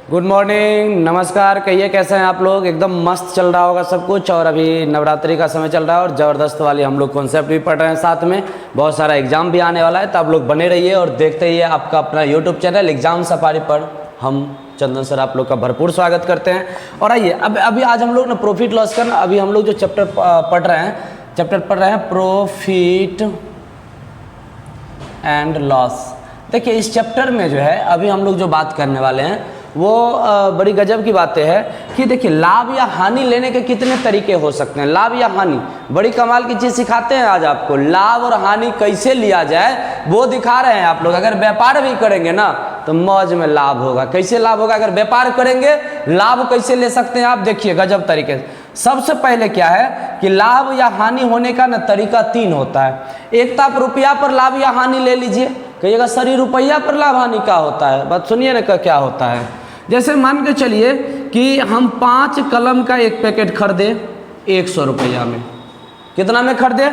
Good morning, नमस्कार। कहिए कैसे हैं आप लोग। एकदम मस्त चल रहा होगा सब कुछ। और अभी नवरात्रि का समय चल रहा है और ज़बरदस्त वाली हम लोग कॉन्सेप्ट भी पढ़ रहे हैं। साथ में बहुत सारा एग्जाम भी आने वाला है, तो आप लोग बने रहिए और देखते रहिए आपका अपना यूट्यूब चैनल एग्जाम सफारी पर। हम चंदन सर आप लोग का भरपूर स्वागत करते हैं। और आइए अभी आज हम लोग ना प्रॉफिट लॉस का अभी हम लोग जो चैप्टर पढ़ रहे हैं प्रॉफिट एंड लॉस। देखिए इस चैप्टर में जो है अभी हम लोग जो बात करने वाले हैं वो बड़ी गजब की बातें हैं कि देखिए लाभ या हानि लेने के कितने तरीके हो सकते हैं। लाभ या हानि, बड़ी कमाल की चीज़ सिखाते हैं आज आपको। लाभ और हानि कैसे लिया जाए वो दिखा रहे हैं आप लोग। अगर व्यापार भी करेंगे ना तो मौज में लाभ होगा। कैसे लाभ होगा? अगर व्यापार करेंगे लाभ कैसे ले सकते हैं आप, देखिए गजब तरीके से। सबसे पहले क्या है कि लाभ या हानि होने का ना तरीका तीन होता है। एक तो आप रुपया पर लाभ या हानि ले लीजिए। कहिएगा सर ये रुपया पर लाभ हानि क्या होता है? बात सुनिए ना क्या होता है। जैसे मान के चलिए कि हम 5 कलम का एक पैकेट खरीदे 100 रुपया में। कितना में खरीदे?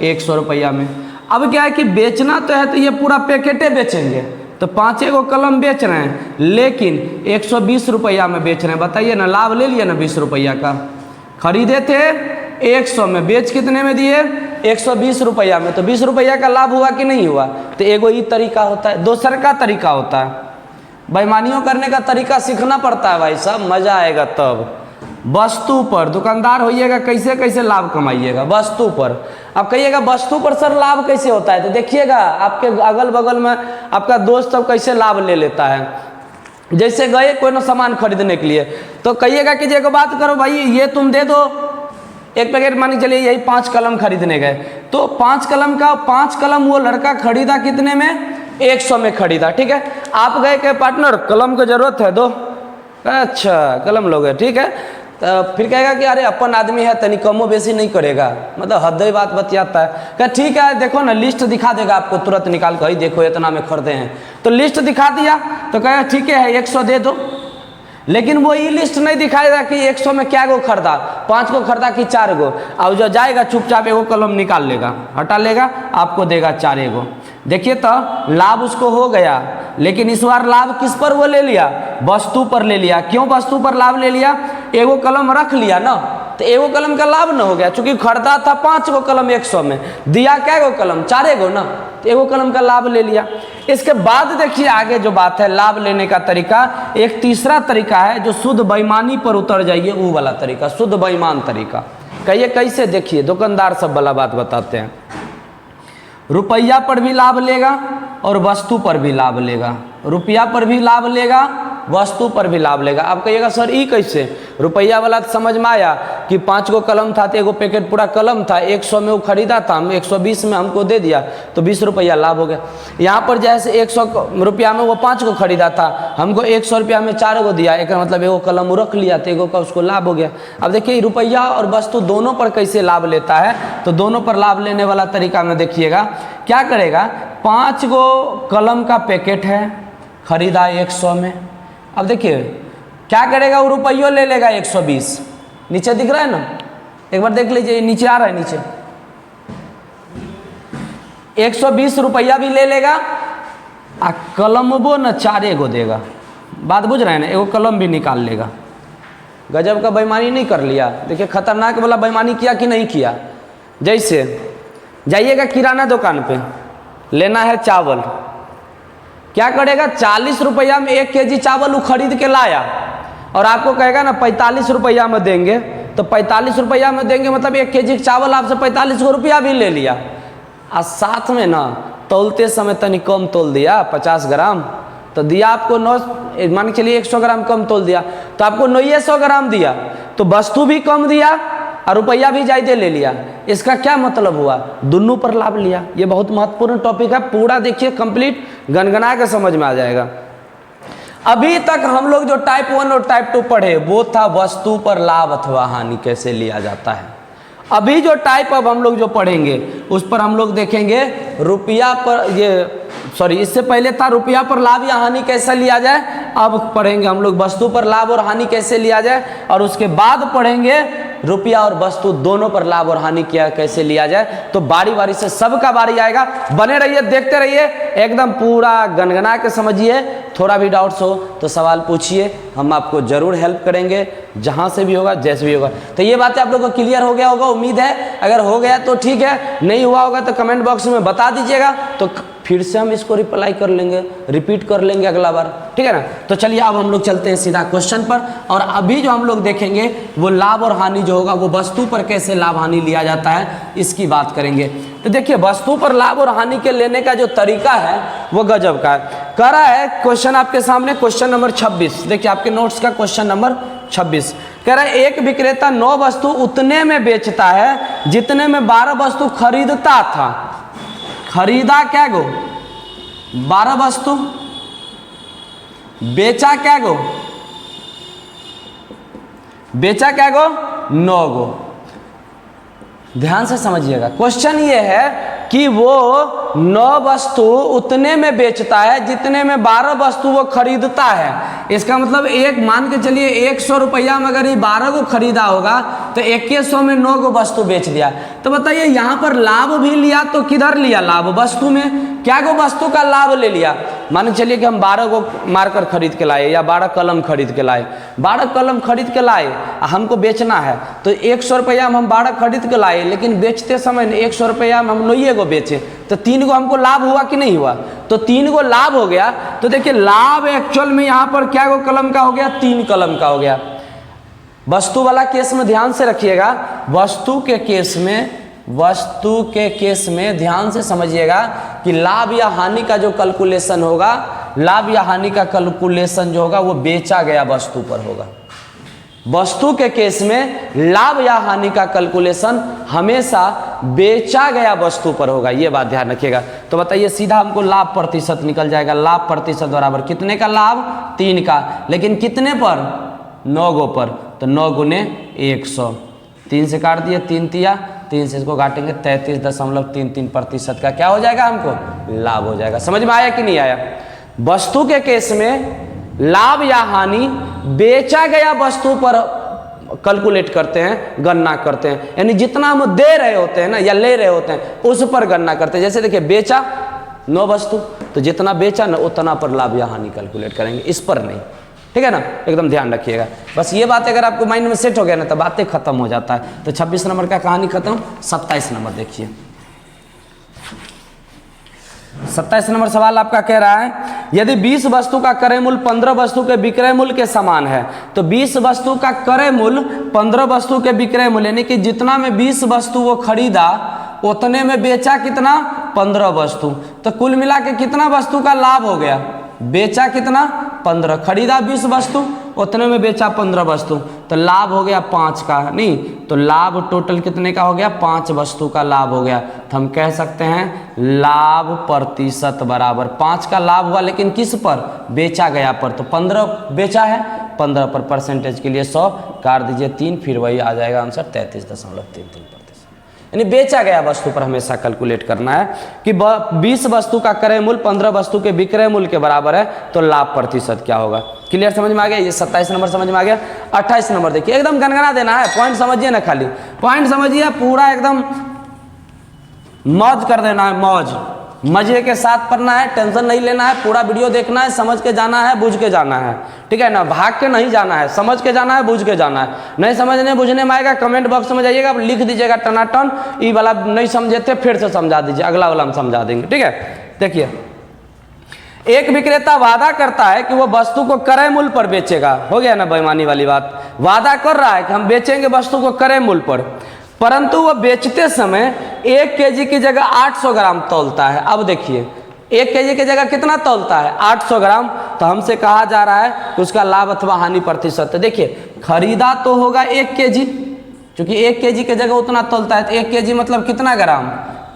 100 रुपया में। अब क्या है कि बेचना तो है तो ये पूरा पैकेटे बेचेंगे, तो 5 गो कलम बेच रहे हैं लेकिन 120 रुपया में बेच रहे हैं। बताइए ना, लाभ ले लिया ना 20 रुपया का। खरीदे थे 100 में, बेच कितने में दिए? 120 रुपया में। तो 20 रुपया का लाभ हुआ कि नहीं हुआ? तो एगो ये तरीका होता है। दूसरा का तरीका होता है, बेईमानियों करने का तरीका सीखना पड़ता है भाई साहब, मजा आएगा तब। वस्तु पर दुकानदार होइएगा, कैसे कैसे लाभ कमाइएगा वस्तु पर। अब कहिएगा वस्तु पर सर लाभ कैसे होता है? तो देखिएगा आपके अगल बगल में आपका दोस्त सब कैसे लाभ ले लेता है। जैसे गए कोई ना सामान खरीदने के लिए तो कहिएगा कि एक बात करो भाई, ये तुम दे दो एक पैकेट। मान के चलिए यही 5 कलम खरीदने गए तो 5 कलम वो लड़का खरीदा कितने में? 100 में खरीदा। ठीक है, आप गए के पार्टनर कलम की जरूरत है दो। अच्छा कलम लोगे, ठीक है। तो फिर कहेगा कि अरे अपन आदमी है तनी कमो बेसी नहीं करेगा, मतलब हद बात बतियाता है। क्या ठीक है देखो ना, लिस्ट दिखा देगा आपको तुरंत निकाल कर, देखो इतना में खरीदे हैं। तो लिस्ट दिखा दिया तो कहेगा ठीक है 100 दे दो। लेकिन वो ये लिस्ट नहीं दिखाएगा कि 100 में क्या गो खरीदा, 5 गो खरीदा कि 4 गो। अब जो जाएगा चुपचाप एगो कलम निकाल लेगा, हटा लेगा, आपको देगा 4 गो। देखिए तो लाभ उसको हो गया, लेकिन इस बार लाभ किस पर वो ले लिया? वस्तु पर ले लिया। क्यों वस्तु पर लाभ ले लिया? एगो कलम रख लिया ना, तो एगो कलम का लाभ न हो गया, चूंकि खरीदा था 5 गो कलम 100 में, दिया क्या गो कलम? 4 गो ना, तो एगो कलम का लाभ ले लिया। इसके बाद देखिए आगे जो बात है लाभ लेने का तरीका, एक तीसरा तरीका है जो शुद्ध बेईमानी पर उतर जाइए, वो वाला तरीका, शुद्ध बेईमान तरीका। कहिए कैसे? देखिए दुकानदार सब वाला बात बताते हैं। रुपया पर भी लाभ लेगा और वस्तु पर भी लाभ लेगा। रुपया पर भी लाभ लेगा, वस्तु पर भी लाभ लेगा। आप कहिएगा सर ये कैसे? रुपया वाला समझ में आया कि 5 गो कलम था तो एगो पैकेट पूरा कलम था, 100 में वो खरीदा था, हम 120 में हमको दे दिया तो 20 रुपया लाभ हो गया। यहाँ पर जैसे 100 रुपया में वो 5 गो खरीदा था, हमको 100 रुपया में 4 गो दिया, एक मतलब एगो कलम वो रख लिया तो एगो का उसको लाभ हो गया। अब देखिए रुपया और वस्तु दोनों पर कैसे लाभ लेता है, तो दोनों पर लाभ लेने वाला तरीका में देखिएगा क्या करेगा। 5 गो कलम का पैकेट है, खरीदा 100 में। अब देखिए क्या करेगा, वो रुपयों ले लेगा 120। नीचे दिख रहा है ना, एक बार देख लीजिए, नीचे आ रहा है, नीचे 120 रुपया भी ले लेगा आ कलम वो न 4 गो देगा। बात बुझ रहे हैं ना, एगो कलम भी निकाल लेगा। गजब का बेईमानी नहीं कर लिया? देखिए खतरनाक वाला बेईमानी किया कि नहीं किया। जैसे जाइएगा किराना दुकान पे, लेना है चावल, क्या करेगा? 40 रुपया में 1 केजी चावल वो खरीद के लाया और आपको कहेगा ना 45 रुपया में देंगे, तो 45 रुपया में देंगे मतलब 1 केजी चावल आपसे 45 रुपया भी ले लिया। और साथ में ना तोलते समय तनी कम तोल दिया, 50 ग्राम तो दिया आपको 9, मान के चलिए 100 ग्राम कम तोल दिया तो आपको 900 ग्राम दिया, तो वस्तु भी कम दिया और रुपया भी ज्यादा ले लिया। इसका क्या मतलब हुआ? दोनों पर लाभ लिया। ये बहुत महत्वपूर्ण टॉपिक है, पूरा देखिए कंप्लीट गनगना के समझ में आ जाएगा। अभी तक हम लोग जो टाइप 1 और टाइप 2 पढ़े वो था वस्तु पर लाभ अथवा हानि कैसे लिया जाता है। अभी जो टाइप अब हम लोग जो पढ़ेंगे उस पर हम लोग देखेंगे रुपया पर, ये सॉरी इससे पहले था रुपया पर लाभ या हानि कैसे लिया जाए, अब पढ़ेंगे हम लोग वस्तु पर लाभ और हानि कैसे लिया जाए, और उसके बाद पढ़ेंगे रुपया और वस्तु दोनों पर लाभ और हानि क्या कैसे लिया जाए। तो बारी बारी से सबका बारी आएगा, बने रहिए देखते रहिए, एकदम पूरा गनगना के समझिए, थोड़ा भी डाउट्स हो तो सवाल पूछिए, हम आपको ज़रूर हेल्प करेंगे जहाँ से भी होगा, जैसे भी होगा। तो ये बातें आप लोग को क्लियर हो गया होगा, उम्मीद है। अगर हो गया तो ठीक है, नहीं हुआ होगा तो कमेंट बॉक्स में बता दीजिएगा, तो फिर से हम इसको रिप्लाई कर लेंगे, रिपीट कर लेंगे अगला बार, ठीक है ना। तो चलिए अब हम लोग चलते हैं सीधा क्वेश्चन पर। और अभी जो हम लोग देखेंगे वो लाभ और हानि जो होगा वो वस्तु पर कैसे लाभ हानि लिया जाता है, इसकी बात करेंगे। तो देखिए वस्तु पर लाभ और हानि के लेने का जो तरीका है वो गजब का है। कह रहा है क्वेश्चन आपके सामने, क्वेश्चन नंबर 26, देखिए आपके नोट्स का क्वेश्चन नंबर 26 कह रहा है एक विक्रेता 9 वस्तु उतने में बेचता है जितने में 12 वस्तु खरीदता था। खरीदा क्या गो? 12 वस्तु, बेचा क्या गो? बेचा क्या गो? 9 गो। ध्यान से समझिएगा, क्वेश्चन ये है कि वो 9 वस्तु उतने में बेचता है जितने में 12 वस्तु वो खरीदता है। इसका मतलब एक मान के चलिए 100 रुपया में अगर ये 12 को खरीदा होगा तो 2100 में 9 को वस्तु बेच दिया। तो बताइए यहाँ पर लाभ भी लिया तो किधर लिया लाभ? वस्तु में। क्या को वस्तु का लाभ ले लिया? मान चलिए कि हम 12 को मार्कर खरीद के लाए या 12 कलम खरीद के लाए। 12 कलम खरीद के लाए, हमको बेचना है तो 100 रुपया में हम 12 खरीद के लाए, लेकिन बेचते समय 100 रुपया में हम 9 को बेचे, तो 3 को हमको लाभ हुआ कि नहीं हुआ? तो 3 को लाभ हो गया। तो देखिए लाभ एक्चुअल में यहाँ पर क्या को कलम का हो गया? 3 कलम का हो गया। वस्तु वाला केस में ध्यान से रखिएगा, वस्तु के केस में ध्यान से समझिएगा कि लाभ या हानि का जो कैलकुलेशन होगा, लाभ या हानि का कैलकुलेशन जो होगा वो बेचा गया वस्तु पर होगा। वस्तु के केस में लाभ या हानि का कैलकुलेशन हमेशा बेचा गया वस्तु पर होगा, ये बात ध्यान रखिएगा। तो बताइए सीधा हमको लाभ प्रतिशत निकल जाएगा। लाभ प्रतिशत बराबर कितने का लाभ? 3 का, लेकिन कितने पर? 9 गो पर। तो 9 गुने 100, 3 से काट दिए, 3 तिया 3 से इसको काटेंगे 33.33% का क्या हो जाएगा? हमको लाभ हो जाएगा। समझ में आया कि नहीं आया? वस्तु के केस में लाभ या हानि बेचा गया वस्तु पर कैलकुलेट करते हैं, गणना करते हैं, यानी जितना हम दे रहे होते हैं ना या ले रहे होते हैं उस पर गणना करते हैं। जैसे देखिए बेचा 9 वस्तु, तो जितना बेचा ना उतना पर लाभ या हानि कैलकुलेट करेंगे, इस पर नहीं, ठीक है ना। एकदम ध्यान रखिएगा। बस ये बात अगर आपको माइंड में सेट हो गया ना तो बातें खत्म हो जाता है। तो 26 नंबर का कहानी खत्म। 27 नंबर देखिए, 27 नंबर सवाल आपका कह रहा है यदि 20 वस्तु का क्रय मूल्य 15 वस्तु के विक्रय मूल्य के समान है, तो 20 वस्तु का क्रय मूल्य 15 वस्तु के विक्रय मूल्य, यानी कि जितना में 20 वस्तु वो खरीदा उतने में बेचा कितना? 15 वस्तु। तो कुल मिला के कितना वस्तु का लाभ हो गया? बेचा कितना? 15। खरीदा 20 वस्तु, उतने में बेचा 15 वस्तु, तो लाभ हो गया 5 का। नहीं तो लाभ टोटल कितने का हो गया? 5 वस्तु का लाभ हो गया। तो हम कह सकते हैं लाभ प्रतिशत बराबर 5 का लाभ हुआ, लेकिन किस पर? बेचा गया पर। तो 15 बेचा है, 15 पर परसेंटेज के लिए 100 काट दीजिए 3, फिर वही आ जाएगा आंसर 33.33%। यानी बेचा गया वस्तु पर हमेशा कैलकुलेट करना है कि 20 वस्तु का क्रय मूल्य 15 वस्तु के विक्रय मूल्य के बराबर है, तो लाभ प्रतिशत क्या होगा? क्लियर समझ में आ गया? ये 27 नंबर समझ में आ गया। 28 नंबर देखिए, एकदम गनगना देना है, पॉइंट समझिए ना, खाली पॉइंट समझिए, पूरा एकदम मौज कर देना है, मौज मजे के साथ पढ़ना है, टेंशन नहीं लेना है, पूरा वीडियो देखना है, समझ के जाना है, बुझ के जाना है, ठीक है ना। भाग के नहीं जाना है, समझ के जाना है, बुझ के जाना है। नहीं समझने बुझने में आएगा कमेंट बॉक्स में जाइएगा, लिख दीजिएगा टनाटन, ये वाला नहीं समझे थे फिर से समझा दीजिए, अगला वाला हम समझा देंगे, ठीक है। देखिए एक विक्रेता वादा करता है कि वो वस्तु को क्रय मूल्य पर बेचेगा, हो गया ना बेईमानी वाली बात। वादा कर रहा है कि हम बेचेंगे वस्तु को क्रय मूल्य पर, परंतु वो बेचते समय 1 केजी की जगह 800 ग्राम तौलता है। अब देखिए 1 केजी की जगह कितना तौलता है? 800 ग्राम। तो हमसे कहा जा रहा है कि उसका लाभ अथवा हानि प्रतिशत। तो देखिए खरीदा तो होगा 1 केजी, क्योंकि 1 केजी की जगह उतना तौलता है, तो 1 केजी मतलब कितना ग्राम?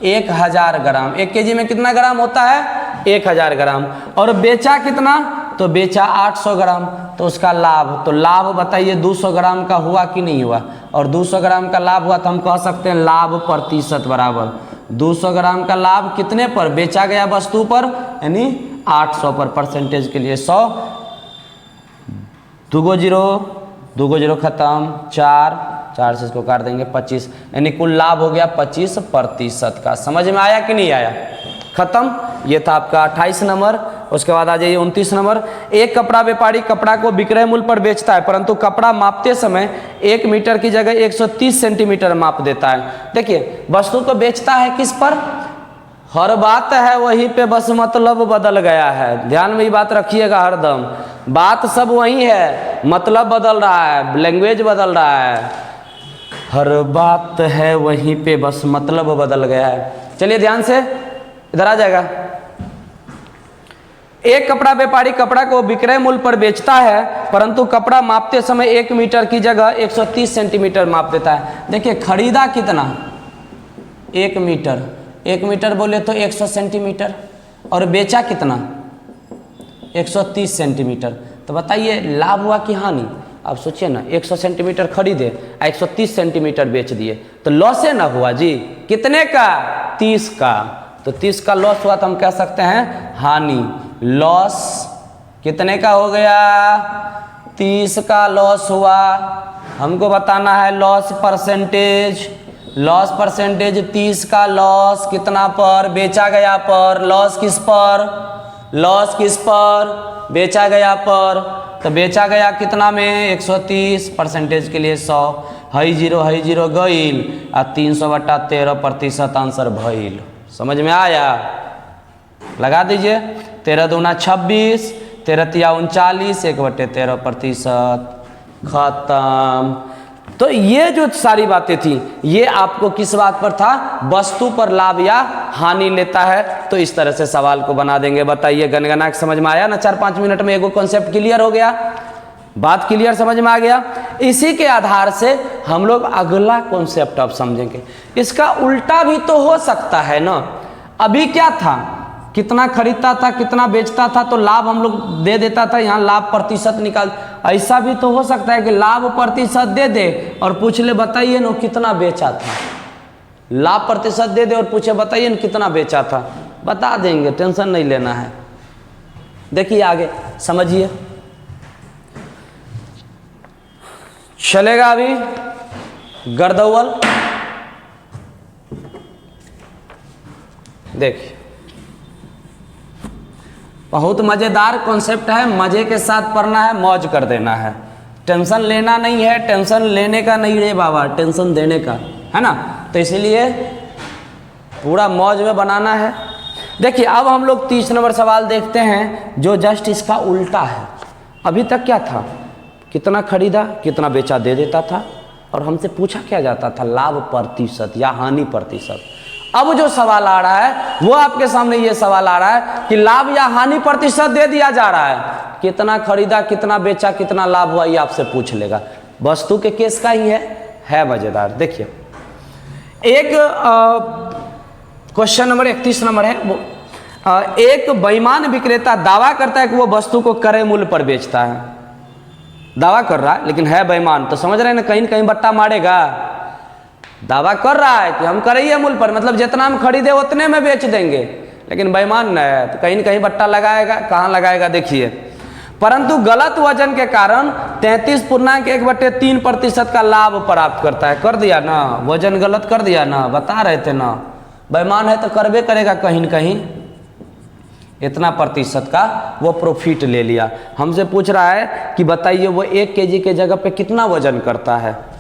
1000 ग्राम। 1 केजी में कितना ग्राम होता है? 1000 ग्राम। और बेचा कितना? तो बेचा 800 ग्राम, तो उसका लाभ, तो लाभ बताइए 200 ग्राम का हुआ कि नहीं हुआ? और 200 ग्राम का लाभ हुआ तो हम कह सकते हैं लाभ प्रतिशत बराबर 200 ग्राम का लाभ कितने पर? बेचा गया वस्तु पर, यानी 800 पर। परसेंटेज के लिए 100, 2 0 खत्म, 4 से इसको काट देंगे 25, यानी कुल लाभ हो गया 25% का। समझ में आया कि नहीं आया? खत्म। ये था आपका 28 नंबर। उसके बाद आ जाइए 29 नंबर, एक कपड़ा व्यापारी कपड़ा को विक्रय मूल्य पर बेचता है परंतु कपड़ा मापते समय 1 मीटर की जगह 130 सेंटीमीटर माप देता है। देखिए वस्तु को बेचता है किस पर, हर बात है वहीं पे, बस मतलब बदल गया है। ध्यान में ये बात रखिएगा हरदम, बात सब वही है, मतलब बदल रहा है, लैंग्वेज बदल रहा है, हर बात है वहीं पे, बस मतलब बदल गया है। चलिए ध्यान से इधर आ जाएगा। एक कपड़ा व्यापारी कपड़ा को विक्रय मूल्य पर बेचता है परंतु कपड़ा मापते समय 1 मीटर की जगह 130 सेंटीमीटर माप देता है। देखिए खरीदा कितना, 1 मीटर, 1 मीटर बोले तो 100 सेंटीमीटर, और बेचा कितना, 130 सेंटीमीटर। तो बताइए लाभ हुआ कि हानि? आप सोचिए ना, 100 सेंटीमीटर खरीदे, 130 सेंटीमीटर बेच दिए, तो लॉस है ना हुआ जी? कितने का? 30 का। तो 30 का लॉस हुआ तो हम कह सकते हैं हानि। लॉस कितने का हो गया? 30 का लॉस हुआ। हमको बताना है लॉस परसेंटेज। लॉस परसेंटेज 30 का लॉस कितना पर? बेचा गया पर। लॉस किस पर? लॉस किस पर? बेचा गया पर। तो बेचा गया कितना में? 130, परसेंटेज के लिए 100, हई जीरो गईल, आ 300/13% आंसर भइल। समझ में आया? लगा दीजिए, 13 दूना 26, 13 तिया 39, 1/13%, खत्म। तो ये जो सारी बातें थी ये आपको किस बात पर था? वस्तु पर लाभ या हानि लेता है। तो इस तरह से सवाल को बना देंगे। बताइए गनगना के समझ में आया ना? 4-5 मिनट में एगो कॉन्सेप्ट क्लियर हो गया, बात क्लियर समझ में आ गया। इसी के आधार से हम लोग अगला कॉन्सेप्ट अब समझेंगे। इसका उल्टा भी तो हो सकता है ना। अभी क्या था, कितना खरीदता था कितना बेचता था तो लाभ हम लोग दे देता था, यहाँ लाभ प्रतिशत निकाल। ऐसा भी तो हो सकता है कि लाभ प्रतिशत दे दे और पूछ ले बताइए ना कितना बेचा था। लाभ प्रतिशत दे दे और पूछे बताइए ना कितना बेचा था, बता देंगे, टेंशन नहीं लेना है। देखिए आगे समझिए, चलेगा अभी गर्दौल। देखिए बहुत मज़ेदार कॉन्सेप्ट है, मज़े के साथ पढ़ना है, मौज कर देना है। टेंशन लेना नहीं है, टेंशन लेने का नहीं रे बाबा, टेंशन देने का है ना। तो इसलिए पूरा मौज में बनाना है। देखिए अब हम लोग 30 नंबर सवाल देखते हैं जो जस्ट इसका उल्टा है। अभी तक क्या था, कितना खरीदा कितना बेचा दे देता था और हमसे पूछा क्या जाता था लाभ प्रतिशत या हानि प्रतिशत। अब जो सवाल आ रहा है वो आपके सामने ये सवाल आ रहा है कि लाभ या हानि प्रतिशत दे दिया जा रहा है, कितना खरीदा कितना बेचा कितना लाभ हुआ ये आपसे पूछ लेगा। वस्तु के केस का ही है मजेदार। देखिए एक क्वेश्चन नंबर 31 नंबर है वो, एक बेईमान विक्रेता दावा करता है कि वो वस्तु को क्रय मूल्य पर बेचता है। दावा कर रहा है लेकिन है बेईमान, तो समझ रहे हैं ना कहीं न कहीं बट्टा मारेगा। दावा कर रहा है कि हम क्रय मूल्य पर, मतलब जितना हम खरीदे उतने में बेच देंगे, लेकिन बेईमान है तो कहीं न कहीं बट्टा लगाएगा। कहाँ लगाएगा देखिए, परंतु गलत वजन के कारण 33.1/3% का लाभ प्राप्त करता है। कर दिया ना, वजन गलत कर दिया ना, बता रहे थे ना। बेईमान है तो करबे करेगा कहीं न कहीं, इतना प्रतिशत का वो प्रॉफिट ले लिया। हमसे पूछ रहा है कि बताइए वो 1 केजी के जगह पे कितना वजन करता है।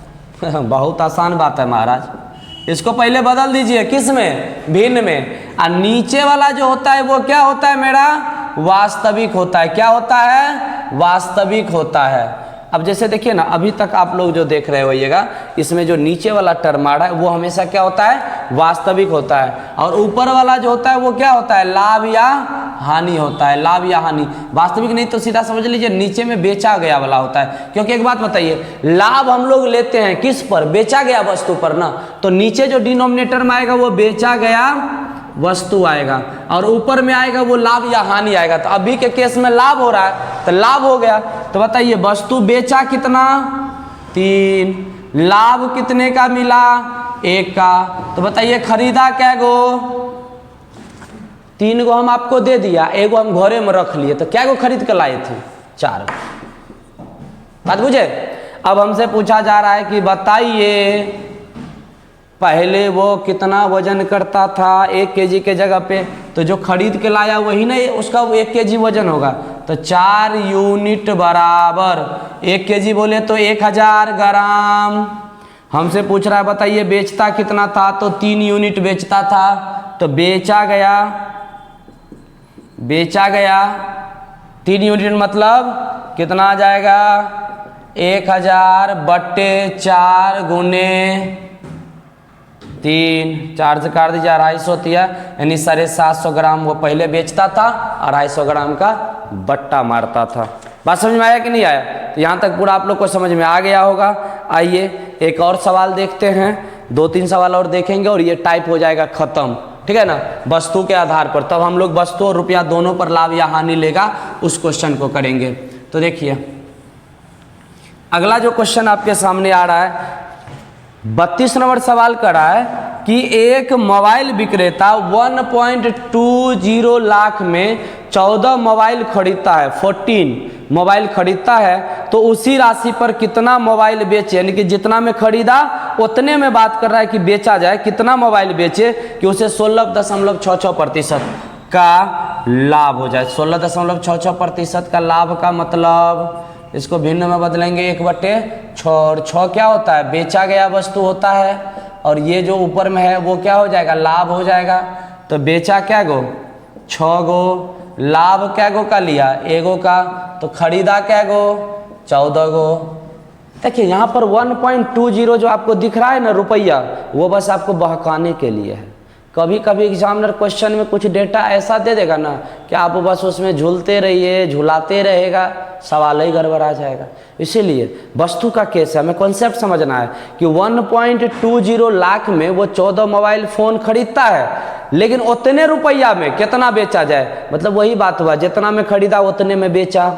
बहुत आसान बात है महाराज, इसको पहले बदल दीजिए किस में, भिन्न में। और नीचे वाला जो होता है वो क्या होता है मेरा, वास्तविक होता है। क्या होता है, वास्तविक होता है। अब जैसे देखिए ना, अभी तक आप लोग जो देख रहे होइएगा इसमें जो नीचे वाला टर्म आ रहा है वो हमेशा क्या होता है, वास्तविक होता है, और ऊपर वाला जो होता है वो क्या होता है, लाभ या हानि होता है। लाभ या हानि, वास्तविक नहीं तो सीधा समझ लीजिए नीचे में बेचा गया वाला होता है। क्योंकि एक बात बताइए, लाभ हम लोग लेते हैं किस पर, बेचा गया वस्तु पर ना, तो नीचे जो डिनोमिनेटर में आएगा वो बेचा गया वस्तु आएगा और ऊपर में आएगा वो लाभ या हानि आएगा। तो अभी के केस में लाभ हो रहा है तो लाभ हो गया। तो बताइए वस्तु बेचा कितना, 3, लाभ कितने का मिला, 1 का। तो बताइए खरीदा क्या गो, 3 गो हम आपको दे दिया, 1 गो हम घरे में रख लिए, तो क्या गो खरीद कर लाए थे, 4। बात बुझे। अब हमसे पूछा जा रहा है कि बताइए पहले वो कितना वजन करता था 1 केजी के जगह पे, तो जो खरीद के लाया वही ना उसका 1 केजी वजन होगा। तो 4 यूनिट बराबर 1 केजी बोले तो 1000 ग्राम। हमसे पूछ रहा है बताइए बेचता कितना था, तो 3 यूनिट बेचता था। तो बेचा गया 3 यूनिट मतलब कितना आ जाएगा 1000 बट्टे 4 गुने 3, 4 से काट दीजिए 250 होती है, यानी 750 ग्राम वो पहले बेचता था, 250 ग्राम का बट्टा मारता था। बात समझ में आया कि नहीं आया? तो यहाँ तक पूरा आप लोग को समझ में आ गया होगा। आइए एक और सवाल देखते हैं, 2-3 सवाल और देखेंगे और ये टाइप हो जाएगा खत्म, ठीक है ना, वस्तु के आधार पर। तब हम लोग वस्तु और रुपया दोनों पर लाभ या हानि लेगा उस क्वेश्चन को करेंगे। तो देखिए अगला जो क्वेश्चन आपके सामने आ रहा है 32 नंबर सवाल कर रहा है कि एक मोबाइल विक्रेता 1.20 लाख में 14 मोबाइल खरीदता है, 14 मोबाइल खरीदता है, तो उसी राशि पर कितना मोबाइल बेचे, यानी कि जितना में खरीदा उतने में बात कर रहा है कि बेचा जाए, कितना मोबाइल बेचे कि उसे 16.66% का लाभ हो जाए। 16.66% का लाभ का मतलब इसको भिन्न में बदलेंगे 1/6 और 6 क्या होता है बेचा गया वस्तु होता है, और ये जो ऊपर में है वो क्या हो जाएगा लाभ हो जाएगा। तो बेचा क्या गो 6 गो, लाभ क्या गो का लिया 1 गो का, तो खरीदा क्या गो 14 गो। देखिए यहाँ पर 1.20 जो आपको दिख रहा है ना रुपया, वो बस आपको बहकाने के लिए है। कभी कभी एग्जामिनर क्वेश्चन में कुछ डेटा ऐसा दे देगा ना कि आप बस उसमें झूलते रहिए, झुलाते रहेगा, सवाल ही गड़बड़ा जाएगा। इसीलिए वस्तु का केस है, हमें कॉन्सेप्ट समझना है कि 1.20 लाख में वो 14 मोबाइल फ़ोन खरीदता है, लेकिन उतने रुपया में कितना बेचा जाए, मतलब वही बात हुआ जितना में खरीदा उतने में बेचा।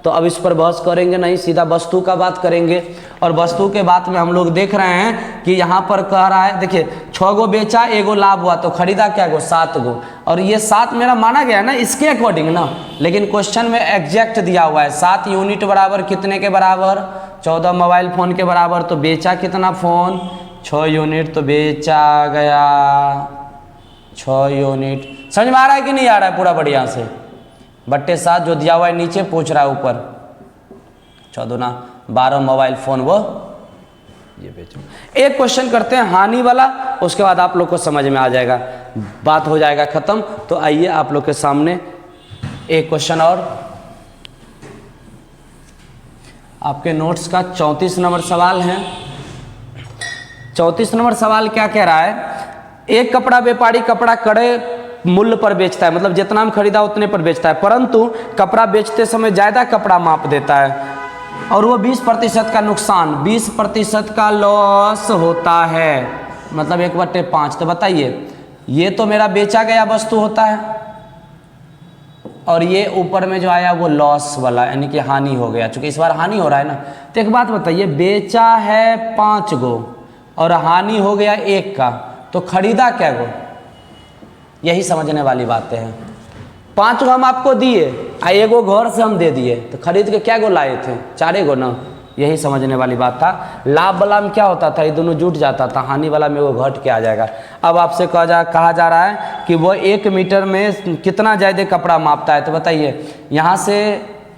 तो अब इस पर बहस करेंगे नहीं, सीधा वस्तु का बात करेंगे। और वस्तु के बात में हम लोग देख रहे हैं कि यहाँ पर कह रहा है, देखिए 6 गो बेचा 1 गो लाभ हुआ, तो खरीदा क्या गो 7 गो, और ये 7 मेरा माना गया ना इसके अकॉर्डिंग ना, लेकिन क्वेश्चन में एग्जैक्ट दिया हुआ है 7 यूनिट बराबर कितने के बराबर 14 मोबाइल फ़ोन के बराबर। तो बेचा कितना फ़ोन 6 यूनिट, तो बेचा गया 6 यूनिट। समझ में आ रहा है कि नहीं आ रहा है पूरा बढ़िया से? बट्टे 7 जो दिया हुआ है नीचे पूछ रहा है ऊपर 14 12 मोबाइल फ़ोन वो ये बेचो। एक क्वेश्चन करते हैं हानि वाला, उसके बाद आप लोग को समझ में आ जाएगा, बात हो जाएगा खत्म। तो आइए आप लोग के सामने एक क्वेश्चन और, आपके नोट्स का 34 नंबर सवाल है। 34 नंबर सवाल क्या कह रहा है, एक कपड़ा व्यापारी कपड़ा कड़े मूल्य पर बेचता है, मतलब जितना में खरीदा उतने पर बेचता है, परंतु कपड़ा बेचते समय ज़्यादा कपड़ा माप देता है और वो 20% का नुकसान, 20% का लॉस होता है, मतलब 1/5। तो बताइए ये तो मेरा बेचा गया वस्तु होता है और ये ऊपर में जो आया वो लॉस वाला, यानी कि हानि हो गया, चूंकि इस बार हानि हो रहा है ना। तो एक बात बताइए, बेचा है 5 गो और हानि हो गया 1 का, तो खरीदा क्या गो? यही समझने वाली बातें हैं। 5 गो हम आपको दिए, 1 गो घर से हम दे दिए, तो खरीद के क्या गो लाए थे 4 गो ना, यही समझने वाली बात था। लाभ वाला में क्या होता था, ये दोनों जुट जाता था, हानि वाला में वो घट के आ जाएगा। अब आपसे कहा जा रहा है कि वो 1 मीटर में कितना ज़्यादा कपड़ा मापता है। तो बताइए यहाँ से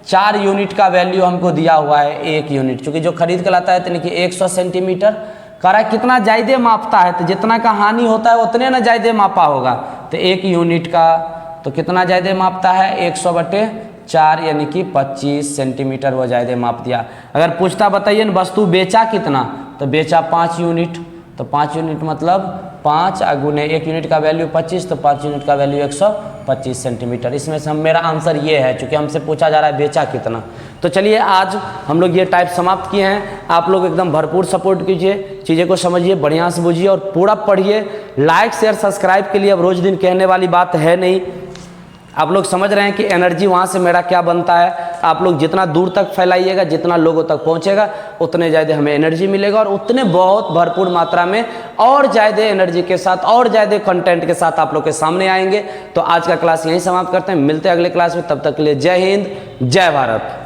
4 यूनिट का वैल्यू हमको दिया हुआ है 1 यूनिट, चूँकि जो खरीद के लाता है तो कि 100 सेंटीमीटर कह रहा है कितना ज़्यादा मापता है, तो जितना का हानि होता है उतने ना ज़्यादा मापा होगा। तो 1 यूनिट का तो कितना ज़्यादा मापता है 100/4, यानी कि 25 सेंटीमीटर वो ज़्यादा माप दिया। अगर पूछता बताइए न वस्तु बेचा कितना, तो बेचा 5 यूनिट, तो 5 यूनिट मतलब 5 गुने 1 यूनिट का वैल्यू 25, तो 5 यूनिट का वैल्यू 125 सेंटीमीटर। इसमें से मेरा आंसर ये है, चूँकि हमसे पूछा जा रहा है बेचा कितना। तो चलिए आज हम लोग ये टाइप समाप्त किए हैं। आप लोग एकदम भरपूर सपोर्ट कीजिए, चीज़ें को समझिए, बढ़िया से बुझिए और पूरा पढ़िए। लाइक शेयर सब्सक्राइब के लिए अब रोज़ दिन कहने वाली बात है नहीं, आप लोग समझ रहे हैं कि एनर्जी वहाँ से मेरा क्या बनता है। आप लोग जितना दूर तक फैलाइएगा, जितना लोगों तक पहुँचेगा, उतने ज़्यादा हमें एनर्जी मिलेगा और उतने बहुत भरपूर मात्रा में और ज़्यादा एनर्जी के साथ और ज़्यादा कंटेंट के साथ आप लोग के सामने आएंगे। तो आज का क्लास यहीं समाप्त करते हैं, मिलते हैं अगले क्लास में, तब तक के लिए जय हिंद जय भारत।